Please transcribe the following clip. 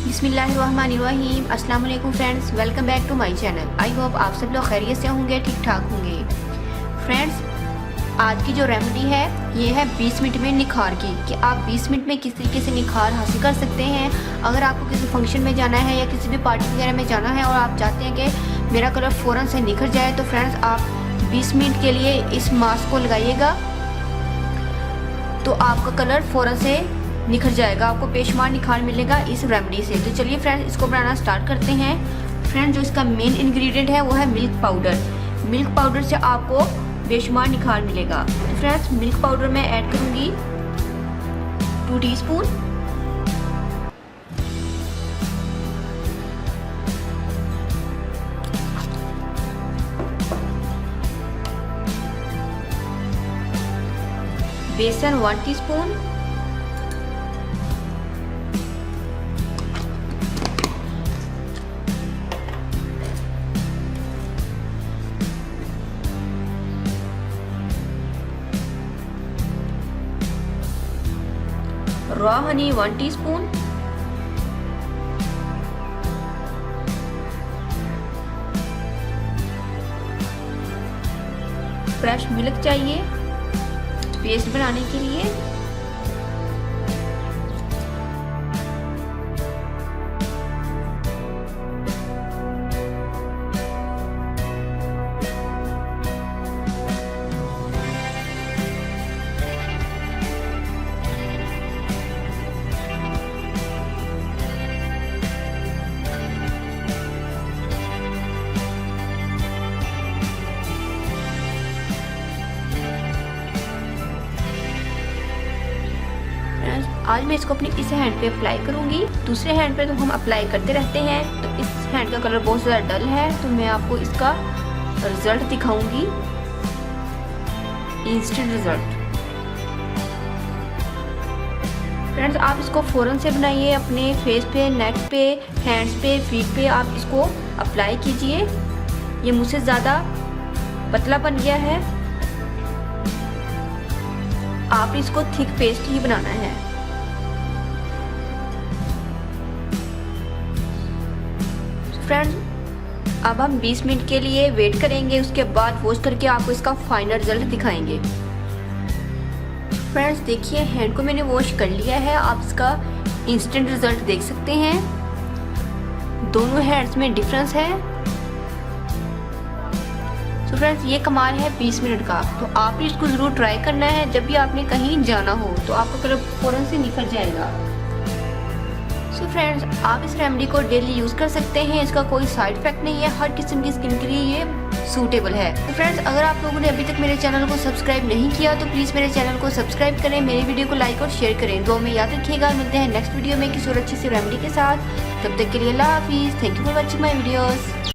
बिस्मिल्लाहिर्रहमानिर्रहीम। अस्सलाम वालेकुम friends, welcome back to my channel. I hope आप सब लोग खैरियत से होंगे, ठीक ठाक होंगे। फ्रेंड्स, आज की जो रेमेडी है ये है 20 मिनट में निखार की, कि आप 20 मिनट में किस तरीके से निखार हासिल कर सकते हैं। अगर आपको किसी फंक्शन में जाना है या किसी भी पार्टी वगैरह में जाना है और आप चाहते हैं कि मेरा कलर फ़ौरन से निखर जाए, तो फ्रेंड्स आप 20 मिनट के लिए इस मास्क को लगाइएगा तो आपका कलर फ़ौरन से निखर जाएगा, आपको बेशुमार निखार मिलेगा इस रेमेडी से। तो चलिए फ्रेंड्स, इसको बनाना स्टार्ट करते हैं। फ्रेंड्स, जो इसका मेन इंग्रेडिएंट है वो है मिल्क पाउडर। मिल्क पाउडर से आपको बेशुमार निखार मिलेगा। तो फ्रेंड्स, मिल्क पाउडर मैं ऐड करूँगी 2 टीस्पून। बेसन 1 teaspoon. Raw Honey 1 teaspoon. Fresh milk चाहिए पेस्ट बनाने के लिए। आज मैं इसको अपनी इस हैंड पे अप्लाई करूंगी। दूसरे हैंड पे तो हम अप्लाई करते रहते हैं, तो इस हैंड का कलर बहुत ज़्यादा डल है, तो मैं आपको इसका रिजल्ट दिखाऊंगी, इंस्टेंट रिजल्ट। फ्रेंड्स, आप इसको फ़ौरन से बनाइए, अपने फेस पे, नेक पे, हैंड्स पे, फीट पे आप इसको अप्लाई कीजिए। ये मुझसे ज़्यादा पतला बन गया है, आप इसको थिक पेस्ट ही बनाना है। फ्रेंड्स, अब हम 20 मिनट के लिए वेट करेंगे, उसके बाद वॉश करके आपको इसका फाइनल रिजल्ट दिखाएंगे। फ्रेंड्स, देखिए हैंड को मैंने वॉश कर लिया है, आप इसका इंस्टेंट रिजल्ट देख सकते हैं। दोनों हैंड्स में डिफरेंस है। तो फ्रेंड्स, ये कमाल है 20 मिनट का, तो आप इसको ज़रूर ट्राई करना है। जब भी आपने कहीं जाना हो तो आपका कलर फ़ौरन से निखर जाएगा। सो फ्रेंड्स, आप इस रेमेडी को डेली यूज़ कर सकते हैं, इसका कोई साइड इफेक्ट नहीं है, हर किस्म की स्किन के लिए ये सूटेबल है। तो फ्रेंड्स, अगर आप लोगों ने अभी तक मेरे चैनल को सब्सक्राइब नहीं किया तो प्लीज़ मेरे चैनल को सब्सक्राइब करें, मेरी वीडियो को लाइक और शेयर करें। दुआ में याद रखिएगा। मिलते हैं नेक्स्ट वीडियो में किसी और अच्छी सी रेमेडी के साथ। तब तक के लिए अल्लाह हाफिज़। Thank you for watching my videos.